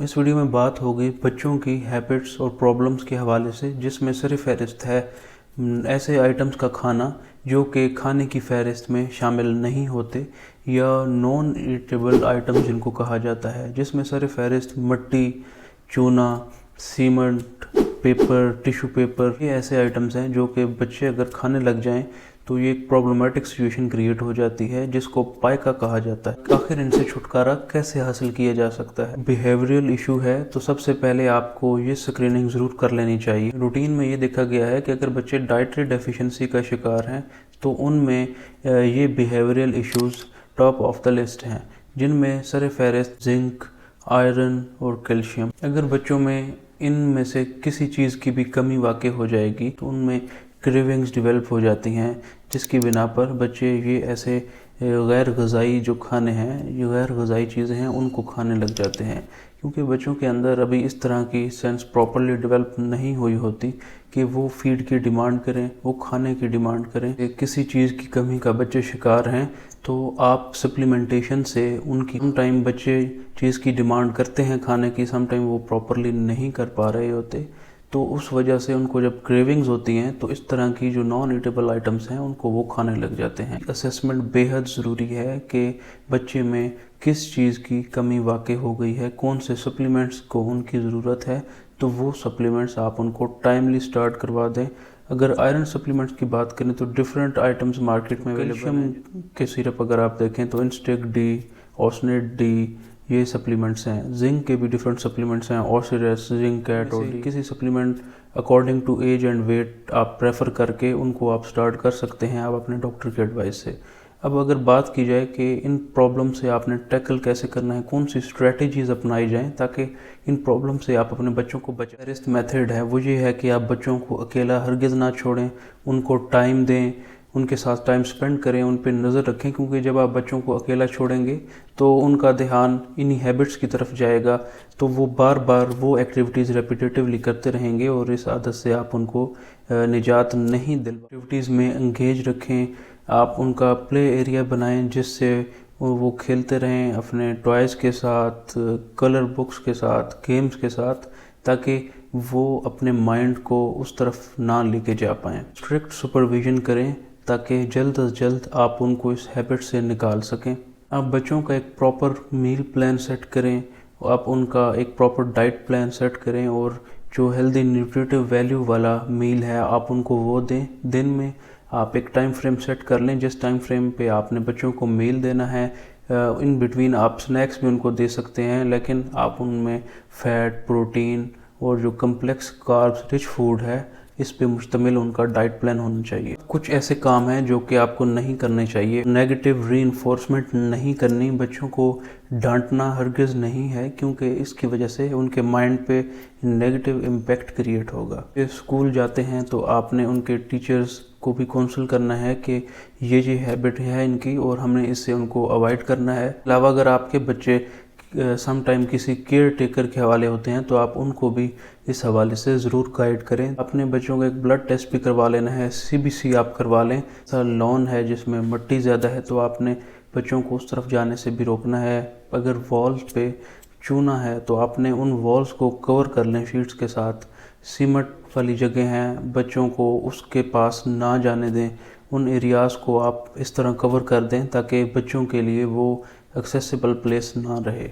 اس video میں بات ہوگی بچوں کی ہیبٹس اور پرابلمس کے حوالے سے، جس میں سر فہرست ہے ایسے آئٹمس کا کھانا جو کہ کھانے کی فہرست میں شامل نہیں ہوتے یا نان ایٹیبل آئٹم جن کو کہا جاتا ہے، جس میں سر فہرست مٹی، چونا، سیمنٹ، پیپر، ٹیشو پیپر، یہ ایسے آئٹمس ہیں جو کہ بچے اگر کھانے لگ جائیں تو یہ ایک پرابلمٹک سچویشن کریٹ ہو جاتی ہے جس کو پائکا کہا جاتا ہے۔ آخر ان سے چھٹکارا کیسے حاصل کیا جا سکتا ہے؟ بیہیویئرل ایشو ہے تو سب سے پہلے آپ کو یہ سکریننگ ضرور کر لینی چاہیے۔ روٹین میں یہ دیکھا گیا ہے کہ اگر بچے ڈائٹری ڈیفیشنسی کا شکار ہیں تو ان میں یہ behavioural issues top of the list ہیں، جن میں سر فہرست زنک، آئرن اور کیلشیم۔ اگر بچوں میں ان میں سے کسی چیز کی بھی کمی واقع ہو جائے گی تو ان میں کریونگز ڈیولپ ہو جاتی ہیں، جس کی بنا پر بچے یہ ایسے غیر غذائی جو کھانے ہیں، یہ غیر غذائی چیزیں ہیں، ان کو کھانے لگ جاتے ہیں، کیونکہ بچوں کے اندر ابھی اس طرح کی سینس پراپرلی ڈیولپ نہیں ہوئی ہوتی کہ وہ فیڈ کی ڈیمانڈ کریں، وہ کھانے کی ڈیمانڈ کریں۔ کسی چیز کی کمی کا بچے شکار ہیں تو آپ سپلیمنٹیشن سے ان کی سم ٹائم بچے چیز کی ڈیمانڈ کرتے ہیں کھانے کی، سم ٹائم وہ پراپرلی نہیں کر پا رہے ہوتے، تو اس وجہ سے ان کو جب کریونگز ہوتی ہیں تو اس طرح کی جو نان ایٹیبل آئٹمس ہیں ان کو وہ کھانے لگ جاتے ہیں۔ اسیسمنٹ بے حد ضروری ہے کہ بچے میں کس چیز کی کمی واقع ہو گئی ہے، کون سے سپلیمنٹس کو ان کی ضرورت ہے، تو وہ سپلیمنٹس آپ ان کو ٹائملی سٹارٹ کروا دیں۔ اگر آئرن سپلیمنٹس کی بات کریں تو ڈیفرنٹ آئٹمز مارکیٹ میں اویلیبل ہیں۔ کے سیرپ اگر آپ دیکھیں تو انسٹیک ڈی، اوسنیٹ ڈی، یہ سپلیمنٹس ہیں۔ زنک کے بھی ڈیفرنٹ سپلیمنٹس ہیں، اورسیرس، زنک کیٹ اور کسی supplement according to age and weight آپ پریفر کر کے ان کو آپ سٹارٹ کر سکتے ہیں آپ اپنے ڈاکٹر کی ایڈوائس سے۔ اب اگر بات کی جائے کہ ان پرابلم سے آپ نے ٹیکل کیسے کرنا ہے، کون سی اسٹریٹجیز اپنائی جائیں تاکہ ان پرابلم سے آپ اپنے بچوں کو بچائیں۔ فرسٹ میتھڈ ہے وہ یہ ہے کہ آپ بچوں کو اکیلا ہرگز نہ چھوڑیں، ان کو ٹائم دیں، ان کے ساتھ ٹائم سپینڈ کریں، ان پہ نظر رکھیں، کیونکہ جب آپ بچوں کو اکیلا چھوڑیں گے تو ان کا دھیان انہی ہیبٹس کی طرف جائے گا، تو وہ بار بار وہ ایکٹیویٹیز ریپیٹیٹیولی کرتے رہیں گے اور اس عادت سے آپ ان کو نجات نہیں دلوا۔ ایکٹیویٹیز میں انگیج رکھیں، آپ ان کا پلے ایریا بنائیں جس سے وہ کھیلتے رہیں اپنے ٹوائز کے ساتھ، کلر بکس کے ساتھ، گیمز کے ساتھ، تاکہ وہ اپنے مائنڈ کو اس طرف نہ لے کے جا پائیں۔ اسٹرکٹ سپرویژن کریں تاکہ جلد از جلد آپ ان کو اس ہیبٹ سے نکال سکیں۔ آپ بچوں کا ایک پراپر میل پلان سیٹ کریں، آپ ان کا ایک پراپر ڈائٹ پلان سیٹ کریں اور جو ہیلدی نیوٹریٹو ویلیو والا میل ہے آپ ان کو وہ دیں۔ دن میں آپ ایک ٹائم فریم سیٹ کر لیں جس ٹائم فریم پہ آپ نے بچوں کو میل دینا ہے۔ ان بٹوین آپ سنیکس بھی ان کو دے سکتے ہیں، لیکن آپ ان میں فیٹ، پروٹین اور جو کمپلیکس کاربس رچ فوڈ ہے اس پہ مشتمل ان کا ڈائٹ پلان ہونا چاہیے۔ کچھ ایسے کام ہیں جو کہ آپ کو نہیں کرنے چاہیے۔ نیگیٹو ری انفورسمنٹ نہیں کرنی، بچوں کو ڈانٹنا ہرگز نہیں ہے، کیونکہ اس کی وجہ سے ان کے مائنڈ پہ نیگیٹو امپیکٹ کریٹ ہوگا۔ اسکول جاتے ہیں تو آپ نے ان کے ٹیچرز کو بھی کونسل کرنا ہے کہ یہ ہیبٹ ہے ان کی اور ہم نے اس سے ان کو اوائڈ کرنا ہے۔ علاوہ اگر آپ کے بچے سم ٹائم کسی کیئر ٹیکر کے حوالے ہوتے ہیں تو آپ ان کو بھی اس حوالے سے ضرور گائیڈ کریں۔ اپنے بچوں کا ایک بلڈ ٹیسٹ بھی کروا لینا ہے، CBC آپ کروا لیں۔ لون ہے جس میں مٹی زیادہ ہے تو آپ نے بچوں کو اس طرف جانے سے بھی روکنا ہے۔ اگر والز پہ چونا ہے تو آپ نے ان والز کو کور کر لیں شیٹس کے ساتھ۔ سیمنٹ والی جگہ ہیں بچوں کو اس کے پاس نہ جانے دیں، ان ایریاز کو آپ اس طرح کور کر دیں تاکہ بچوں کے لیے وہ ایکسیسیبل پلیس نہ رہے۔